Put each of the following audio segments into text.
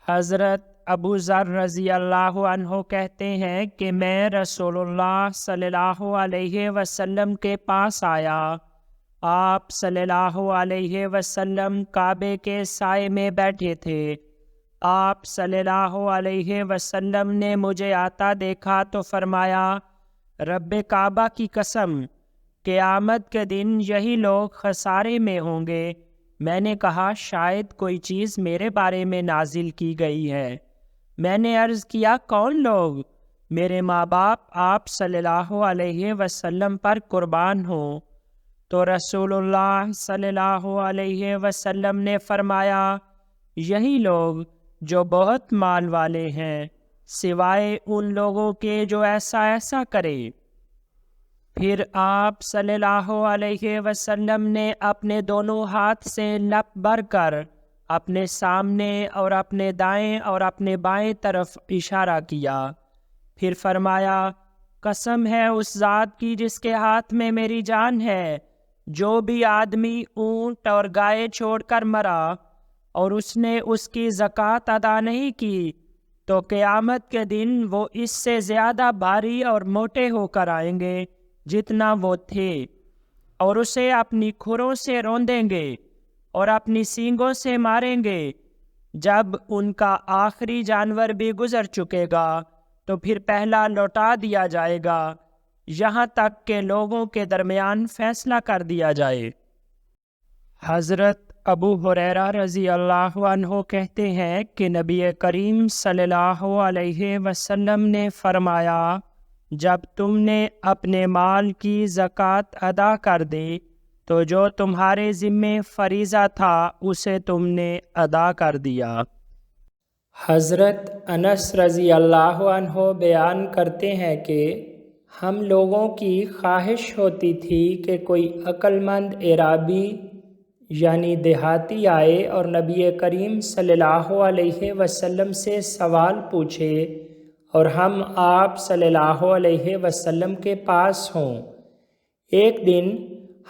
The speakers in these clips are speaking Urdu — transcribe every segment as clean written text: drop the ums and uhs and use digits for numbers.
حضرت ابو ذر رضی اللہ عنہ کہتے ہیں کہ میں رسول اللہ صلی اللہ علیہ وسلم کے پاس آیا۔ آپ صلی اللہ علیہ وسلم کعبے کے سائے میں بیٹھے تھے۔ آپ صلی اللہ علیہ وسلم نے مجھے آتا دیکھا تو فرمایا، رب کعبہ کی قسم، قیامت کے دن یہی لوگ خسارے میں ہوں گے۔ میں نے کہا شاید کوئی چیز میرے بارے میں نازل کی گئی ہے۔ میں نے عرض کیا کون لوگ؟ میرے ماں باپ آپ صلی اللہ علیہ وسلم پر قربان ہوں۔ تو رسول اللہ صلی اللہ علیہ وسلم نے فرمایا، یہی لوگ جو بہت مال والے ہیں، سوائے ان لوگوں کے جو ایسا کرے۔ پھر آپ صلی اللہ علیہ وسلم نے اپنے دونوں ہاتھ سے لپ بھر کر اپنے سامنے اور اپنے دائیں اور اپنے بائیں طرف اشارہ کیا۔ پھر فرمایا، قسم ہے اس ذات کی جس کے ہاتھ میں میری جان ہے، جو بھی آدمی اونٹ اور گائے چھوڑ کر مرا اور اس نے اس کی زکوٰۃ ادا نہیں کی تو قیامت کے دن وہ اس سے زیادہ بھاری اور موٹے ہو کر آئیں گے جتنا وہ تھے، اور اسے اپنی کھروں سے روندیں گے اور اپنی سینگوں سے ماریں گے۔ جب ان کا آخری جانور بھی گزر چکے گا تو پھر پہلا لوٹا دیا جائے گا، یہاں تک کہ لوگوں کے درمیان فیصلہ کر دیا جائے۔ حضرت ابو ہریرہ رضی اللہ عنہ کہتے ہیں کہ نبی کریم صلی اللہ علیہ وسلم نے فرمایا، جب تم نے اپنے مال کی زکوٰۃ ادا کر دی تو جو تمہارے ذمے فریضہ تھا اسے تم نے ادا کر دیا۔ حضرت انس رضی اللہ عنہ بیان کرتے ہیں کہ ہم لوگوں کی خواہش ہوتی تھی کہ کوئی عقل مند اعرابی یعنی دیہاتی آئے اور نبی کریم صلی اللہ علیہ وسلم سے سوال پوچھے اور ہم آپ صلی اللہ علیہ وسلم کے پاس ہوں۔ ایک دن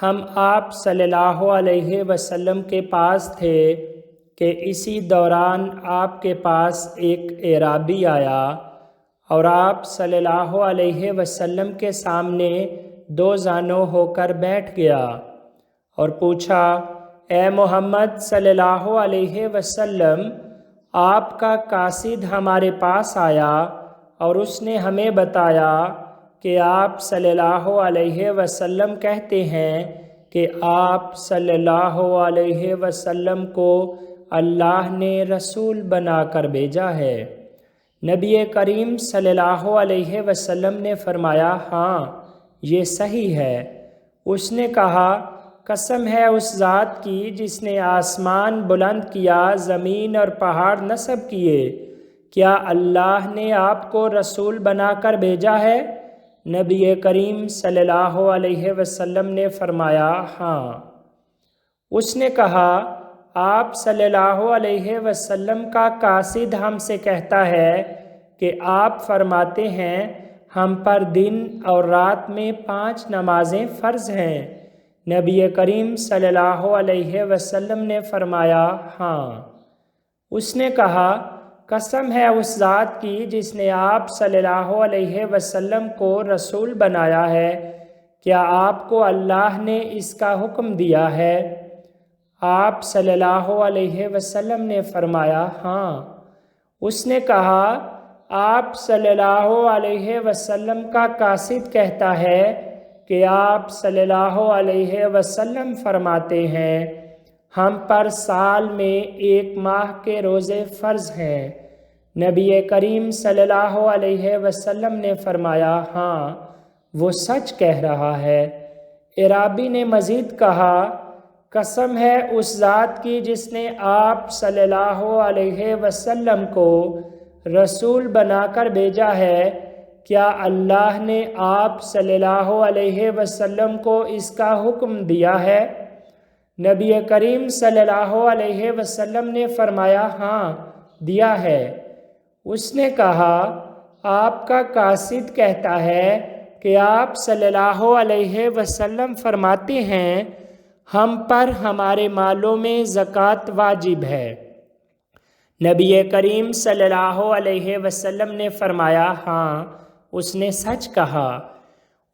ہم آپ صلی اللہ علیہ وسلم کے پاس تھے کہ اسی دوران آپ کے پاس ایک اعرابی آیا اور آپ صلی اللہ علیہ وسلم کے سامنے دو زانوں ہو کر بیٹھ گیا اور پوچھا، اے محمد صلی اللہ علیہ وسلم، آپ کا قاصد ہمارے پاس آیا اور اس نے ہمیں بتایا کہ آپ صلی اللہ علیہ وسلم کہتے ہیں کہ آپ صلی اللہ علیہ وسلم کو اللہ نے رسول بنا کر بھیجا ہے۔ نبی کریم صلی اللہ علیہ وسلم نے فرمایا، ہاں یہ صحیح ہے۔ اس نے کہا، قسم ہے اس ذات کی جس نے آسمان بلند کیا، زمین اور پہاڑ نصب کیے، کیا اللہ نے آپ کو رسول بنا کر بھیجا ہے؟ نبی کریم صلی اللہ علیہ وسلم نے فرمایا، ہاں۔ اس نے کہا، آپ صلی اللہ علیہ وسلم کا قاصد ہم سے کہتا ہے کہ آپ فرماتے ہیں ہم پر دن اور رات میں 5 نمازیں فرض ہیں۔ نبی کریم صلی اللہ علیہ وسلم نے فرمایا، ہاں۔ اس نے کہا، قسم ہے اس ذات کی جس نے آپ صلی اللہ علیہ وسلم کو رسول بنایا ہے، کیا آپ کو اللہ نے اس کا حکم دیا ہے؟ آپ صلی اللہ علیہ وسلم نے فرمایا، ہاں۔ اس نے کہا، آپ صلی اللہ علیہ وسلم کا قاصد کہتا ہے کہ آپ صلی اللہ علیہ وسلم فرماتے ہیں ہم پر سال میں 1 ماہ کے روزے فرض ہیں۔ نبی کریم صلی اللہ علیہ وسلم نے فرمایا، ہاں وہ سچ کہہ رہا ہے۔ اعرابی نے مزید کہا، قسم ہے اس ذات کی جس نے آپ صلی اللہ علیہ وسلم کو رسول بنا کر بھیجا ہے، کیا اللہ نے آپ صلی اللہ علیہ وسلم کو اس کا حکم دیا ہے؟ نبی کریم صلی اللہ علیہ وسلم نے فرمایا، ہاں دیا ہے۔ اس نے کہا، آپ کا قاصد کہتا ہے کہ آپ صلی اللہ علیہ وسلم فرماتے ہیں ہم پر ہمارے مالوں میں زکوٰۃ واجب ہے۔ نبی کریم صلی اللہ علیہ وسلم نے فرمایا ہاں اس نے سچ کہا۔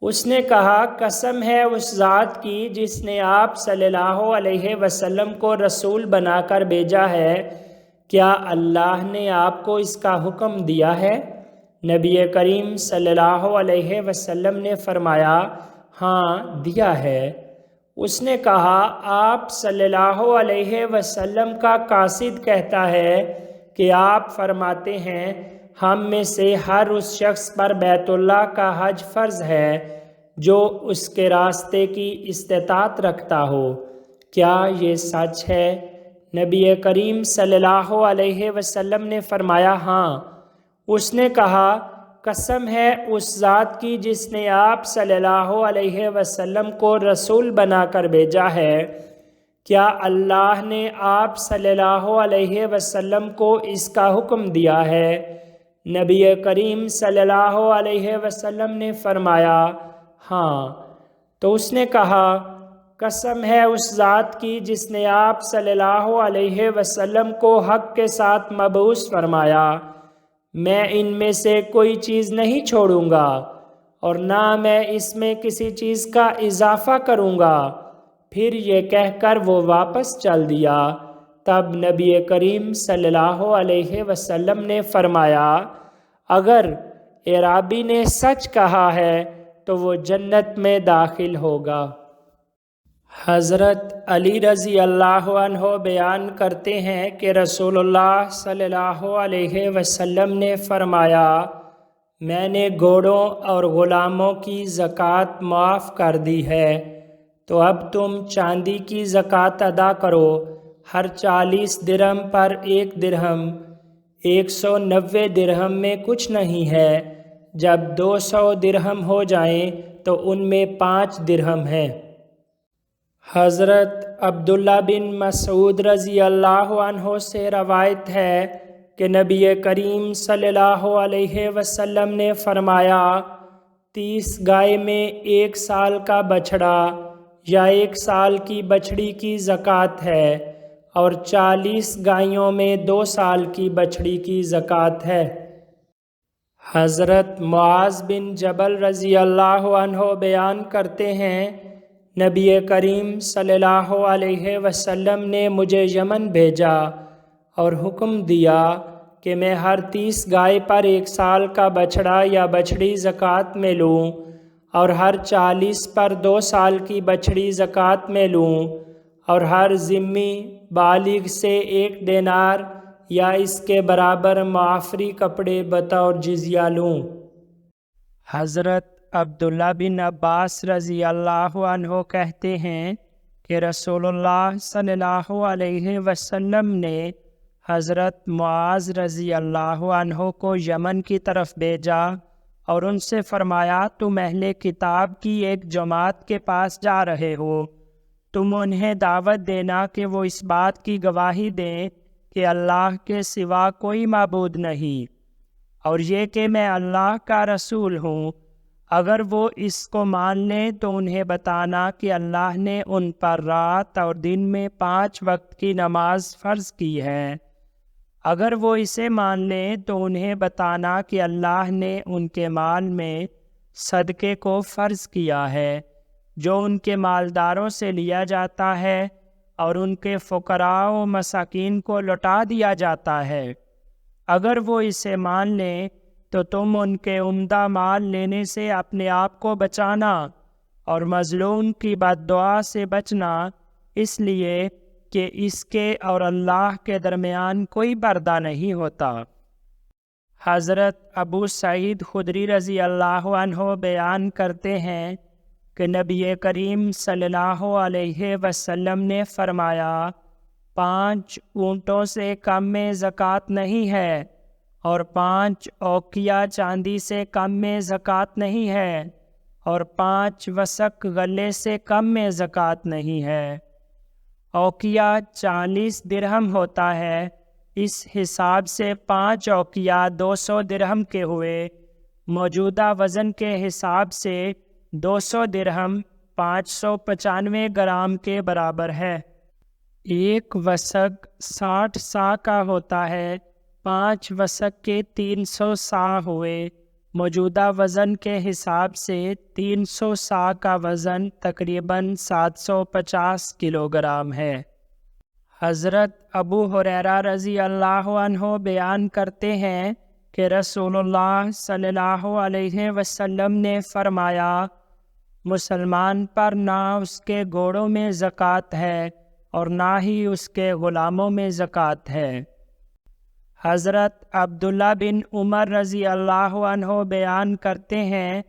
اس نے کہا قسم ہے اس ذات کی جس نے آپ صلی اللہ علیہ وسلم کو رسول بنا کر بھیجا ہے، کیا اللہ نے آپ کو اس کا حکم دیا ہے؟ نبی کریم صلی اللہ علیہ وسلم نے فرمایا ہاں دیا ہے۔ اس نے کہا آپ صلی اللہ علیہ وسلم کا قاصد کہتا ہے کہ آپ فرماتے ہیں ہم میں سے ہر اس شخص پر بیت اللہ کا حج فرض ہے جو اس کے راستے کی استطاعت رکھتا ہو، کیا یہ سچ ہے؟ نبی کریم صلی اللہ علیہ وسلم نے فرمایا ہاں۔ اس نے کہا قسم ہے اس ذات کی جس نے آپ صلی اللہ علیہ وسلم کو رسول بنا کر بھیجا ہے، کیا اللہ نے آپ صلی اللہ علیہ وسلم کو اس کا حکم دیا ہے؟ نبی کریم صلی اللہ علیہ وسلم نے فرمایا ہاں۔ تو اس نے کہا قسم ہے اس ذات کی جس نے آپ صلی اللہ علیہ وسلم کو حق کے ساتھ مبعوث فرمایا، میں ان میں سے کوئی چیز نہیں چھوڑوں گا اور نہ میں اس میں کسی چیز کا اضافہ کروں گا۔ پھر یہ کہہ کر وہ واپس چل دیا۔ تب نبی کریم صلی اللہ علیہ وسلم نے فرمایا اگر اعرابی نے سچ کہا ہے تو وہ جنت میں داخل ہوگا۔ حضرت علی رضی اللہ عنہ بیان کرتے ہیں کہ رسول اللہ صلی اللہ علیہ وسلم نے فرمایا میں نے گھوڑوں اور غلاموں کی زکوٰۃ معاف کر دی ہے، تو اب تم چاندی کی زکوٰۃ ادا کرو، ہر 40 درہم پر 1 درہم، 190 درہم میں کچھ نہیں ہے، جب 200 درہم ہو جائیں تو ان میں 5 درہم ہے۔ حضرت عبداللہ بن مسعود رضی اللہ عنہ سے روایت ہے کہ نبی کریم صلی اللہ علیہ وسلم نے فرمایا 30 گائے میں 1 سال کا بچھڑا یا 1 سال کی بچھڑی کی زکوٰۃ ہے اور 40 گائیوں میں 2 سال کی بچھڑی کی زکوٰۃ ہے۔ حضرت معاذ بن جبل رضی اللہ عنہ بیان کرتے ہیں نبی کریم صلی اللہ علیہ وسلم نے مجھے یمن بھیجا اور حکم دیا کہ میں ہر 30 گائے پر 1 سال کا بچھڑا یا بچھڑی زکوٰۃ میں لوں اور ہر 40 پر 2 سال کی بچھڑی زکوٰۃ میں لوں اور ہر ذمی بالغ سے 1 دینار یا اس کے برابر معافری کپڑے بطور جزیہ لوں۔ حضرت عبداللہ بن عباس رضی اللہ عنہ کہتے ہیں کہ رسول اللہ صلی اللہ علیہ وسلم نے حضرت معاذ رضی اللہ عنہ کو یمن کی طرف بھیجا اور ان سے فرمایا تم اہل کتاب کی ایک جماعت کے پاس جا رہے ہو، تم انہیں دعوت دینا کہ وہ اس بات کی گواہی دیں کہ اللہ کے سوا کوئی معبود نہیں اور یہ کہ میں اللہ کا رسول ہوں۔ اگر وہ اس کو مان لیں تو انہیں بتانا کہ اللہ نے ان پر رات اور دن میں 5 وقت کی نماز فرض کی ہے۔ اگر وہ اسے مان لیں تو انہیں بتانا کہ اللہ نے ان کے مال میں صدقے کو فرض کیا ہے جو ان کے مالداروں سے لیا جاتا ہے اور ان کے فقراء و مساکین کو لوٹا دیا جاتا ہے۔ اگر وہ اسے مان لیں تو تم ان کے عمدہ مال لینے سے اپنے آپ کو بچانا اور مظلوم کی بد دعا سے بچنا، اس لیے کہ اس کے اور اللہ کے درمیان کوئی پردہ نہیں ہوتا۔ حضرت ابو سعید خدری رضی اللہ عنہ بیان کرتے ہیں کہ نبی کریم صلی اللہ علیہ وسلم نے فرمایا 5 اونٹوں سے کم میں زکوٰۃ نہیں ہے اور 5 اوقیہ چاندی سے کم میں زکوٰۃ نہیں ہے اور 5 وسق غلے سے کم میں زکوٰۃ نہیں ہے۔ اوقیہ 40 درہم ہوتا ہے، اس حساب سے 5 اوقیہ 200 درہم کے ہوئے، موجودہ وزن کے حساب سے 200 درہم 595 گرام کے برابر ہے۔ ایک وسق 60 سا کا ہوتا ہے، 5 وسق کے 300 سا ہوئے۔ موجودہ وزن کے حساب سے 300 سا کا وزن تقریباً 750 کلو گرام ہے۔ حضرت ابو ہریرہ رضی اللہ عنہ بیان کرتے ہیں کہ رسول اللہ صلی اللہ علیہ وسلم نے فرمایا، مسلمان پر نہ اس کے گھوڑوں میں زکوٰۃ ہے اور نہ ہی اس کے غلاموں میں زکوٰۃ ہے۔ حضرت عبداللہ بن عمر رضی اللہ عنہ بیان کرتے ہیں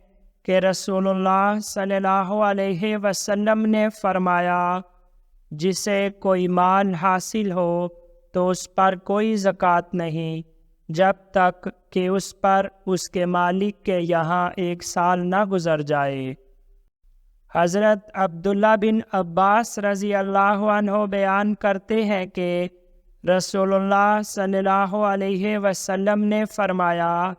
کہ رسول اللہ صلی اللہ علیہ وسلم نے فرمایا، جسے کوئی مال حاصل ہو تو اس پر کوئی زکوٰۃ نہیں جب تک کہ اس پر اس کے مالک کے یہاں 1 سال نہ گزر جائے۔ حضرت عبداللہ بن عباس رضی اللہ عنہ بیان کرتے ہیں کہ رسول اللہ صلی اللہ علیہ وسلم نے فرمایا،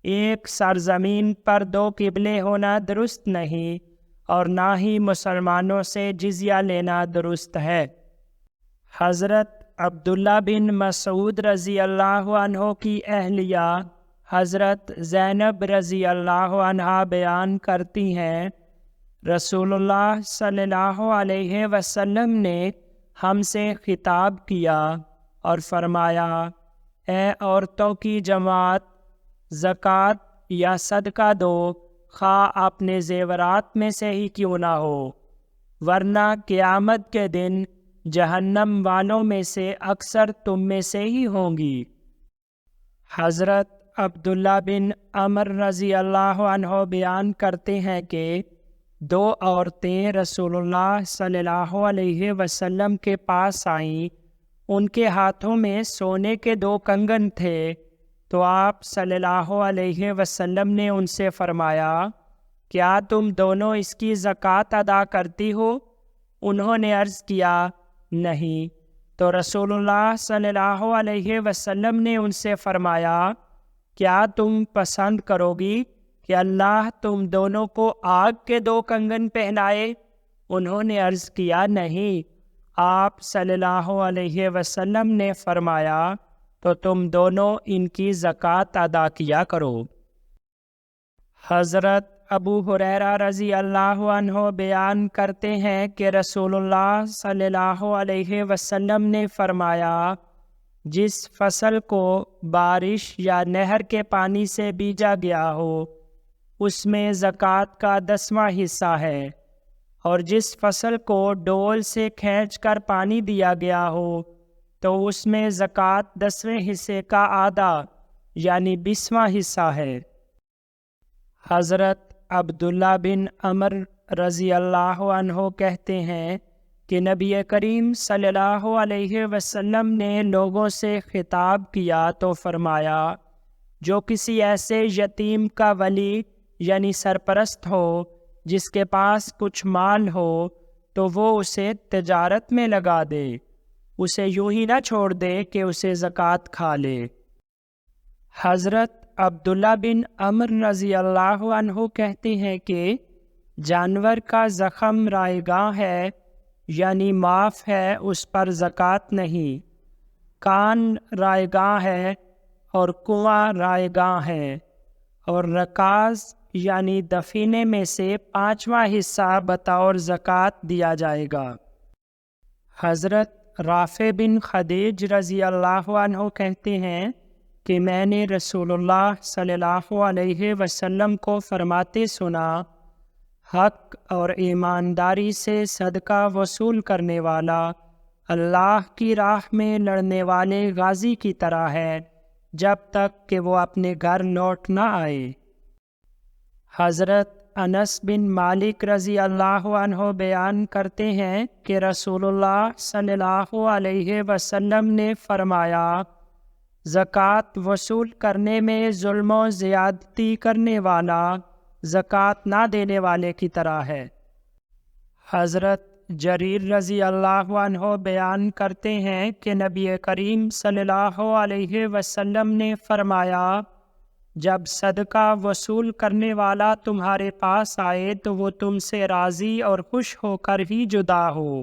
ایک سرزمین پر 2 قبلے ہونا درست نہیں اور نہ ہی مسلمانوں سے جزیہ لینا درست ہے۔ حضرت عبداللہ بن مسعود رضی اللہ عنہ کی اہلیہ حضرت زینب رضی اللہ عنہا بیان کرتی ہیں، رسول اللہ صلی اللہ علیہ وسلم نے ہم سے خطاب کیا اور فرمایا، اے عورتوں کی جماعت، زکوٰۃ یا صدقہ دو، خواہ اپنے زیورات میں سے ہی کیوں نہ ہو، ورنہ قیامت کے دن جہنم والوں میں سے اکثر تم میں سے ہی ہوں گی۔ حضرت عبداللہ بن عمر رضی اللہ عنہ بیان کرتے ہیں کہ 2 عورتیں رسول اللہ صلی اللہ علیہ وسلم کے پاس آئیں، ان کے ہاتھوں میں سونے کے 2 کنگن تھے، تو آپ صلی اللہ علیہ وسلم نے ان سے فرمایا، کیا تم دونوں اس کی زکوٰۃ ادا کرتی ہو؟ انہوں نے عرض کیا، نہیں۔ تو رسول اللہ صلی اللہ علیہ وسلم نے ان سے فرمایا، کیا تم پسند کرو گی کہ اللہ تم دونوں کو آگ کے 2 کنگن پہنائے؟ انہوں نے عرض کیا، نہیں۔ آپ صلی اللہ علیہ وسلم نے فرمایا، تو تم دونوں ان کی زکوٰۃ ادا کیا کرو۔ حضرت ابو ہریرہ رضی اللہ عنہ بیان کرتے ہیں کہ رسول اللہ صلی اللہ علیہ وسلم نے فرمایا، جس فصل کو بارش یا نہر کے پانی سے بیجا گیا ہو اس میں زکوٰۃ کا 10واں حصہ ہے، اور جس فصل کو ڈول سے کھینچ کر پانی دیا گیا ہو تو اس میں زکوٰۃ 10ویں حصے کا آدھا یعنی 20واں حصہ ہے۔ حضرت عبداللہ بن عمر رضی اللہ عنہ کہتے ہیں کہ نبی کریم صلی اللہ علیہ وسلم نے لوگوں سے خطاب کیا تو فرمایا، جو کسی ایسے یتیم کا ولی یعنی سرپرست ہو جس کے پاس کچھ مال ہو تو وہ اسے تجارت میں لگا دے، اسے یوں ہی نہ چھوڑ دے کہ اسے زکوٰۃ کھا لے۔ حضرت عبداللہ بن عمر رضی اللہ عنہ کہتے ہیں کہ جانور کا زخم رائگاں ہے یعنی معاف ہے، اس پر زکوٰۃ نہیں۔ کان رائگاں ہے اور کنواں رائگاں ہے، اور رکاز یعنی دفینے میں سے 5واں حصہ بطور زکوٰۃ دیا جائے گا۔ حضرت رافع بن خدیج رضی اللہ عنہ کہتے ہیں کہ میں نے رسول اللہ صلی اللہ علیہ وسلم کو فرماتے سنا، حق اور ایمانداری سے صدقہ وصول کرنے والا اللہ کی راہ میں لڑنے والے غازی کی طرح ہے جب تک کہ وہ اپنے گھر لوٹ نہ آئے۔ حضرت انس بن مالک رضی اللہ عنہ بیان کرتے ہیں کہ رسول اللہ صلی اللہ علیہ وسلم نے فرمایا، زکوٰۃ وصول کرنے میں ظلم و زیادتی کرنے والا زکوٰۃ نہ دینے والے کی طرح ہے۔ حضرت جریر رضی اللہ عنہ بیان کرتے ہیں کہ نبی کریم صلی اللہ علیہ وسلم نے فرمایا، جب صدقہ وصول کرنے والا تمہارے پاس آئے تو وہ تم سے راضی اور خوش ہو کر ہی جدا ہو،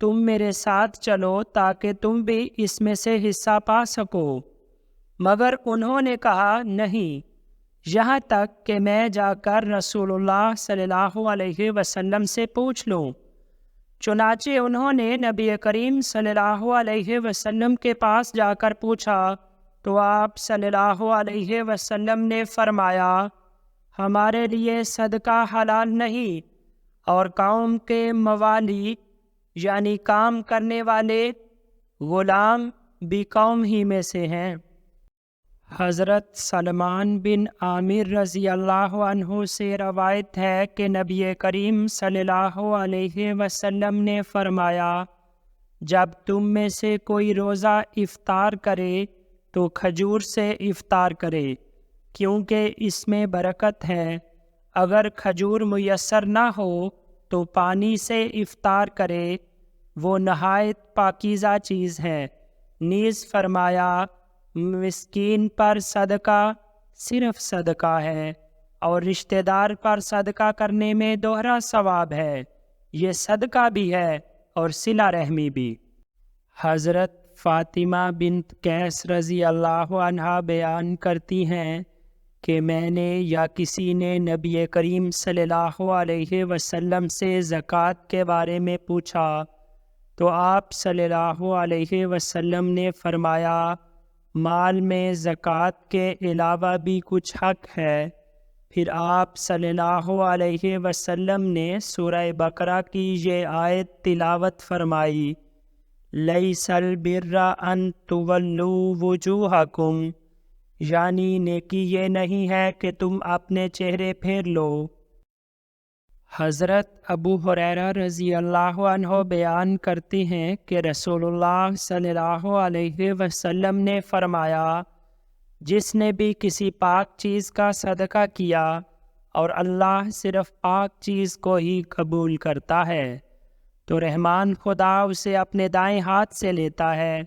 تم میرے ساتھ چلو تاکہ تم بھی اس میں سے حصہ پا سکو۔ مگر انہوں نے کہا نہیں، یہاں تک کہ میں جا کر رسول اللہ صلی اللہ علیہ وسلم سے پوچھ لوں۔ چنانچہ انہوں نے نبی کریم صلی اللہ علیہ وسلم کے پاس جا کر پوچھا تو آپ صلی اللہ علیہ وسلم نے فرمایا، ہمارے لیے صدقہ حلال نہیں، اور قوم کے موالی یعنی کام کرنے والے غلام بھی قوم ہی میں سے ہیں۔ حضرت سلمان بن عامر رضی اللہ عنہ سے روایت ہے کہ نبی کریم صلی اللہ علیہ وسلم نے فرمایا، جب تم میں سے کوئی روزہ افطار کرے تو کھجور سے افطار کرے، کیونکہ اس میں برکت ہے۔ اگر کھجور میسر نہ ہو تو پانی سے افطار کرے، وہ نہایت پاکیزہ چیز ہے۔ نیز فرمایا، مسکین پر صدقہ صرف صدقہ ہے، اور رشتہ دار پر صدقہ کرنے میں دوہرا ثواب ہے، یہ صدقہ بھی ہے اور صلہ رحمی بھی۔ حضرت فاطمہ بنت قیس رضی اللہ عنہا بیان کرتی ہیں کہ میں نے یا کسی نے نبی کریم صلی اللہ علیہ وسلم سے زکوٰۃ کے بارے میں پوچھا تو آپ صلی اللہ علیہ وسلم نے فرمایا، مال میں زکوٰۃ کے علاوہ بھی کچھ حق ہے۔ پھر آپ صلی اللہ علیہ وسلم نے سورہ بقرہ کی یہ آیت تلاوت فرمائی، لیس البر ان تولوا وجوہکم، یعنی نیکی یہ نہیں ہے کہ تم اپنے چہرے پھیر لو۔ حضرت ابو ہریرہ رضی اللہ عنہ بیان کرتے ہیں کہ رسول اللہ صلی اللہ علیہ وسلم نے فرمایا، جس نے بھی کسی پاک چیز کا صدقہ کیا اور اللہ صرف پاک چیز کو ہی قبول کرتا ہے تو رحمان خدا اسے اپنے دائیں ہاتھ سے لیتا ہے،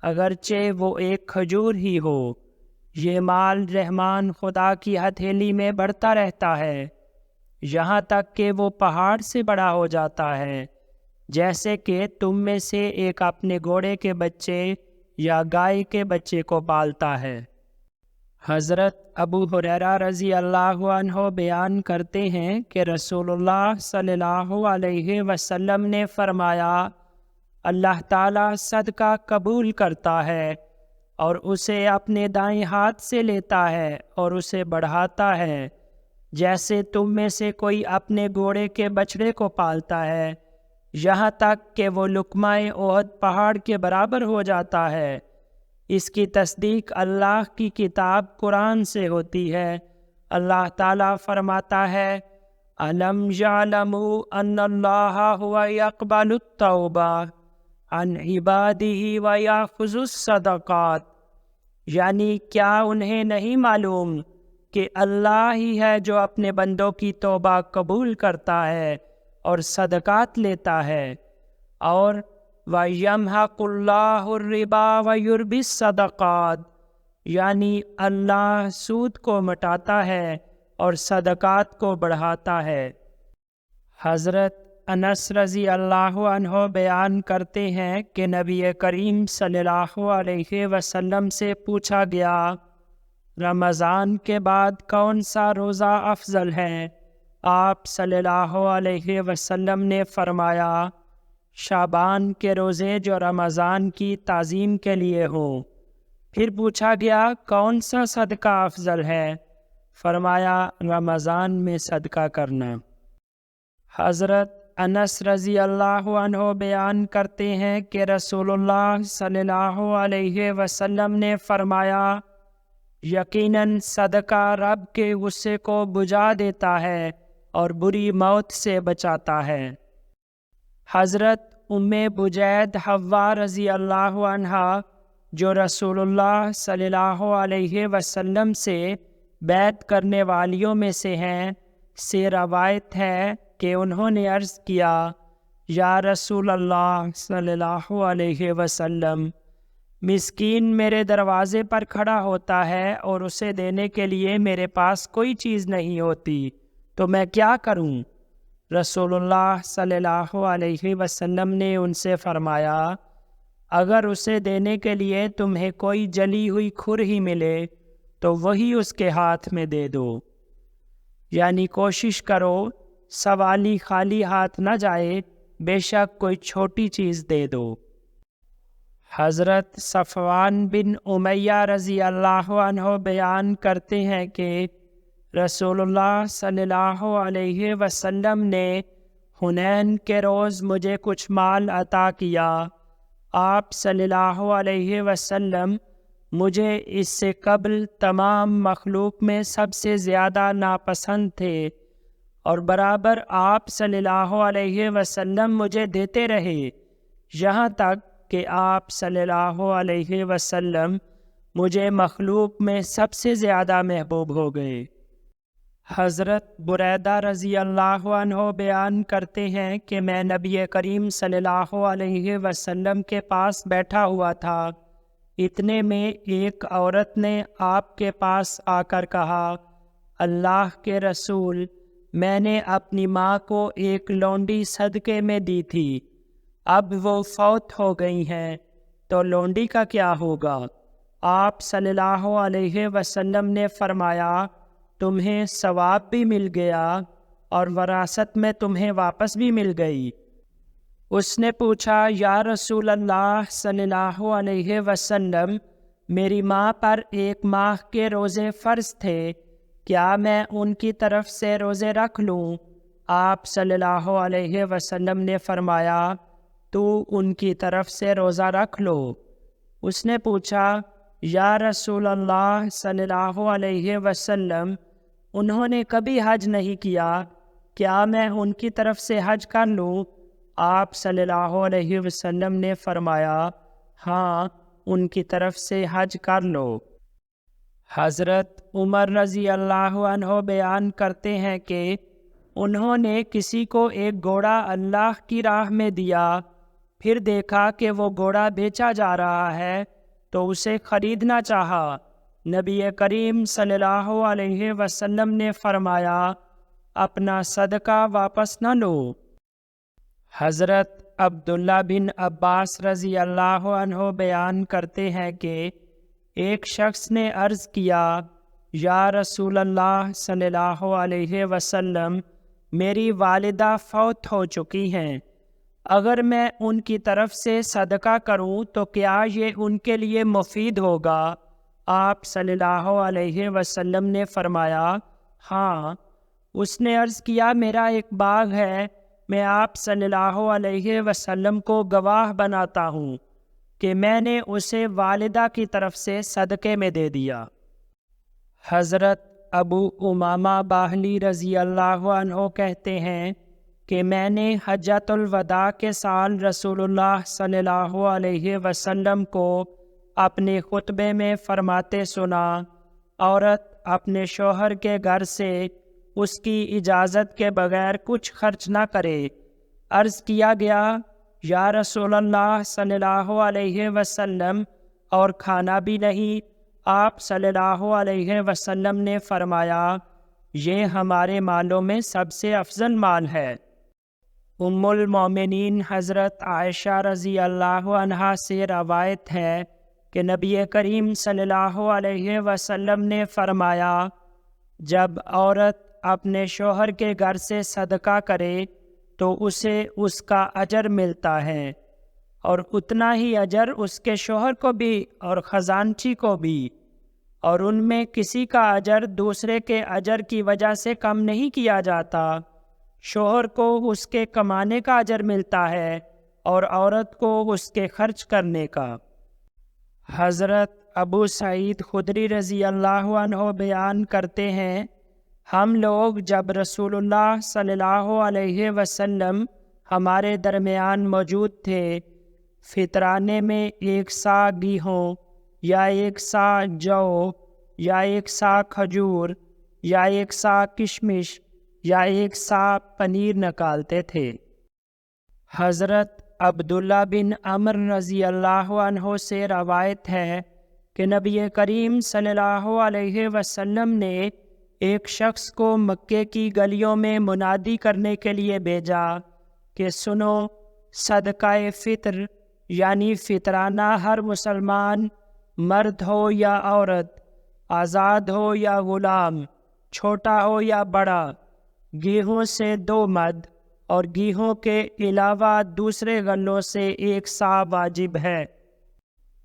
اگرچہ وہ ایک کھجور ہی ہو۔ یہ مال رحمان خدا کی ہتھیلی میں بڑھتا رہتا ہے، یہاں تک کہ وہ پہاڑ سے بڑا ہو جاتا ہے، جیسے کہ تم میں سے ایک اپنے گھوڑے کے بچے یا گائے کے بچے کو پالتا ہے۔ حضرت ابو ہریرہ رضی اللہ عنہ بیان کرتے ہیں کہ رسول اللہ صلی اللہ علیہ وسلم نے فرمایا، اللہ تعالیٰ صدقہ قبول کرتا ہے اور اسے اپنے دائیں ہاتھ سے لیتا ہے اور اسے بڑھاتا ہے، جیسے تم میں سے کوئی اپنے گھوڑے کے بچڑے کو پالتا ہے، یہاں تک کہ وہ لقمہ احد پہاڑ کے برابر ہو جاتا ہے۔ اس کی تصدیق اللہ کی کتاب قرآن سے ہوتی ہے۔ اللہ تعالیٰ فرماتا ہے، أَلَمْ يَعْلَمُوا أَنَّ اللَّهَ هُوَ يَقْبَلُ التَّوْبَةَ عَنْ عِبَادِهِ وَيَأْخُذُ الصَّدَقَاتِ، یعنی کیا انہیں نہیں معلوم کہ اللہ ہی ہے جو اپنے بندوں کی توبہ قبول کرتا ہے اور صدقات لیتا ہے، اور وَيَمْحَقُ اللَّهُ الرِّبَا وَيُرْبِي الصَّدَقَاتِ، یعنی اللہ سود کو مٹاتا ہے اور صدقات کو بڑھاتا ہے۔ حضرت انس رضی اللہ عنہ بیان کرتے ہیں کہ نبی کریم صلی اللہ علیہ وسلم سے پوچھا گیا، رمضان کے بعد کون سا روزہ افضل ہے؟ آپ صلی اللہ علیہ وسلم نے فرمایا، شعبان کے روزے جو رمضان کی تعظیم کے لیے ہوں۔ پھر پوچھا گیا، کون سا صدقہ افضل ہے؟ فرمایا، رمضان میں صدقہ کرنا۔ حضرت انس رضی اللہ عنہ بیان کرتے ہیں کہ رسول اللہ صلی اللہ علیہ وسلم نے فرمایا، یقیناً صدقہ رب کے غصے کو بجھا دیتا ہے اور بری موت سے بچاتا ہے۔ حضرت بجید حوا رضی اللہ عنہا جو رسول اللہ صلی اللہ علیہ وسلم سے بیعت کرنے والیوں میں سے ہیں، سے روایت ہے کہ انہوں نے عرض کیا، یا رسول اللہ صلی اللہ علیہ وسلم، مسکین میرے دروازے پر کھڑا ہوتا ہے اور اسے دینے کے لیے میرے پاس کوئی چیز نہیں ہوتی، تو میں کیا کروں؟ رسول اللہ صلی اللہ علیہ وسلم نے ان سے فرمایا، اگر اسے دینے کے لیے تمہیں کوئی جلی ہوئی کھر ہی ملے تو وہی اس کے ہاتھ میں دے دو، یعنی کوشش کرو سوالی خالی ہاتھ نہ جائے، بے شک کوئی چھوٹی چیز دے دو۔ حضرت صفوان بن امیہ رضی اللہ عنہ بیان کرتے ہیں کہ رسول اللہ صلی اللہ علیہ وسلم نے حنین کے روز مجھے کچھ مال عطا کیا۔ آپ صلی اللہ علیہ وسلم مجھے اس سے قبل تمام مخلوق میں سب سے زیادہ ناپسند تھے، اور برابر آپ صلی اللہ علیہ وسلم مجھے دیتے رہے، یہاں تک کہ آپ صلی اللہ علیہ وسلم مجھے مخلوق میں سب سے زیادہ محبوب ہو گئے۔ حضرت بریدہ رضی اللہ عنہ بیان کرتے ہیں کہ میں نبی کریم صلی اللہ علیہ وسلم کے پاس بیٹھا ہوا تھا، اتنے میں ایک عورت نے آپ کے پاس آ کر کہا، اللہ کے رسول، میں نے اپنی ماں کو ایک لونڈی صدقے میں دی تھی، اب وہ فوت ہو گئی ہیں، تو لونڈی کا کیا ہوگا؟ آپ صلی اللہ علیہ وسلم نے فرمایا، تمہیں ثواب بھی مل گیا اور وراثت میں تمہیں واپس بھی مل گئی۔ اس نے پوچھا، یا رسول اللہ صلی اللہ علیہ وسلم، میری ماں پر 1 ماہ کے روزے فرض تھے، کیا میں ان کی طرف سے روزے رکھ لوں؟ آپ صلی اللہ علیہ وسلم نے فرمایا، تو ان کی طرف سے روزہ رکھ لو۔ اس نے پوچھا، یا رسول اللہ صلی اللہ علیہ وسلم، انہوں نے کبھی حج نہیں کیا، کیا میں ان کی طرف سے حج کر لوں؟ آپ صلی اللہ علیہ وسلم نے فرمایا، ہاں، ان کی طرف سے حج کر لو۔ حضرت عمر رضی اللہ عنہ بیان کرتے ہیں کہ انہوں نے کسی کو ایک گھوڑا اللہ کی راہ میں دیا، پھر دیکھا کہ وہ گھوڑا بیچا جا رہا ہے تو اسے خریدنا چاہا۔ نبی کریم صلی اللہ علیہ وسلم نے فرمایا، اپنا صدقہ واپس نہ لو۔ حضرت عبداللہ بن عباس رضی اللہ عنہ بیان کرتے ہیں کہ ایک شخص نے عرض کیا، یا رسول اللہ صلی اللہ علیہ وسلم، میری والدہ فوت ہو چکی ہیں، اگر میں ان کی طرف سے صدقہ کروں تو کیا یہ ان کے لیے مفید ہوگا؟ آپ صلی اللہ علیہ وسلم نے فرمایا، ہاں۔ اس نے عرض کیا، میرا ایک باغ ہے، میں آپ صلی اللہ علیہ وسلم کو گواہ بناتا ہوں کہ میں نے اسے والدہ کی طرف سے صدقے میں دے دیا۔ حضرت ابو امامہ باہلی رضی اللہ عنہ کہتے ہیں کہ میں نے حجۃ الوداع کے سال رسول اللہ صلی اللہ علیہ وسلم کو اپنے خطبے میں فرماتے سنا، عورت اپنے شوہر کے گھر سے اس کی اجازت کے بغیر کچھ خرچ نہ کرے۔ عرض کیا گیا، یا رسول اللہ صلی اللہ علیہ وسلم، اور کھانا بھی نہیں؟ آپ صلی اللہ علیہ وسلم نے فرمایا، یہ ہمارے مالوں میں سب سے افضل مال ہے۔ ام المومنین حضرت عائشہ رضی اللہ عنہا سے روایت ہے کہ نبی کریم صلی اللہ علیہ وسلم نے فرمایا، جب عورت اپنے شوہر کے گھر سے صدقہ کرے تو اسے اس کا اجر ملتا ہے، اور اتنا ہی اجر اس کے شوہر کو بھی اور خزانچی کو بھی، اور ان میں کسی کا اجر دوسرے کے اجر کی وجہ سے کم نہیں کیا جاتا۔ شوہر کو اس کے کمانے کا اجر ملتا ہے اور عورت کو اس کے خرچ کرنے کا۔ حضرت ابو سعید خدری رضی اللہ عنہ بیان کرتے ہیں، ہم لوگ جب رسول اللہ صلی اللہ علیہ وسلم ہمارے درمیان موجود تھے، فطرانے میں 1 سا گیہوں یا 1 سا جو یا 1 سا کھجور یا 1 سا کشمش یا 1 سا پنیر نکالتے تھے۔ حضرت عبداللہ بن عمر رضی اللہ عنہ سے روایت ہے کہ نبی کریم صلی اللہ علیہ وسلم نے ایک شخص کو مکے کی گلیوں میں منادی کرنے کے لیے بھیجا کہ سنو، صدقہ فطر یعنی فطرانہ ہر مسلمان، مرد ہو یا عورت، آزاد ہو یا غلام، چھوٹا ہو یا بڑا، گیہوں سے 2 مد اور گیہوں کے علاوہ دوسرے غلوں سے 1 صاع واجب ہے۔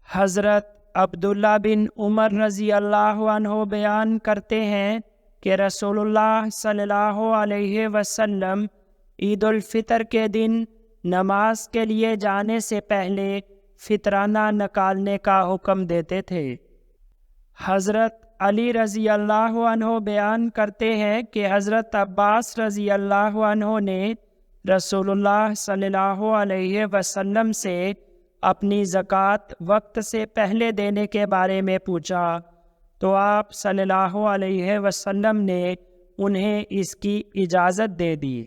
حضرت عبداللہ بن عمر رضی اللہ عنہ بیان کرتے ہیں کہ رسول اللہ صلی اللہ علیہ وسلم عید الفطر کے دن نماز کے لیے جانے سے پہلے فطرانہ نکالنے کا حکم دیتے تھے۔ حضرت علی رضی اللہ عنہ بیان کرتے ہیں کہ حضرت عباس رضی اللہ عنہ نے رسول اللہ صلی اللہ علیہ وسلم سے اپنی زکوٰۃ وقت سے پہلے دینے کے بارے میں پوچھا تو آپ صلی اللہ علیہ وسلم نے انہیں اس کی اجازت دے دی۔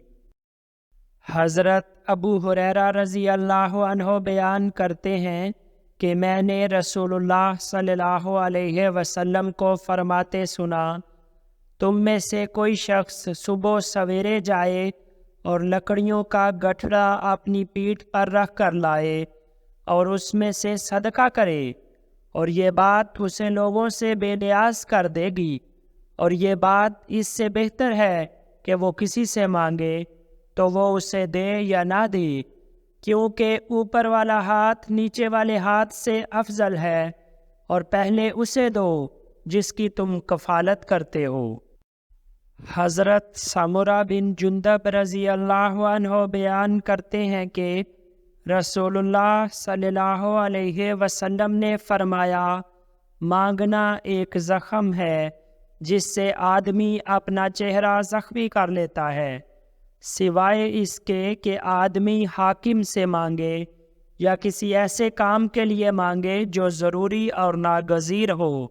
حضرت ابو ہریرہ رضی اللہ عنہ بیان کرتے ہیں کہ میں نے رسول اللہ صلی اللہ علیہ وسلم کو فرماتے سنا، تم میں سے کوئی شخص صبح سویرے جائے اور لکڑیوں کا گٹھڑا اپنی پیٹھ پر رکھ کر لائے اور اس میں سے صدقہ کرے، اور یہ بات اسے لوگوں سے بے نیاز کر دے گی، اور یہ بات اس سے بہتر ہے کہ وہ کسی سے مانگے، تو وہ اسے دے یا نہ دے، کیونکہ اوپر والا ہاتھ نیچے والے ہاتھ سے افضل ہے، اور پہلے اسے دو جس کی تم کفالت کرتے ہو۔ حضرت سمرہ بن جندب رضی اللہ عنہ بیان کرتے ہیں کہ رسول اللہ صلی اللہ علیہ وسلم نے فرمایا، مانگنا ایک زخم ہے جس سے آدمی اپنا چہرہ زخمی کر لیتا ہے، سوائے اس کے کہ آدمی حاکم سے مانگے یا کسی ایسے کام کے لیے مانگے جو ضروری اور ناگزیر ہو۔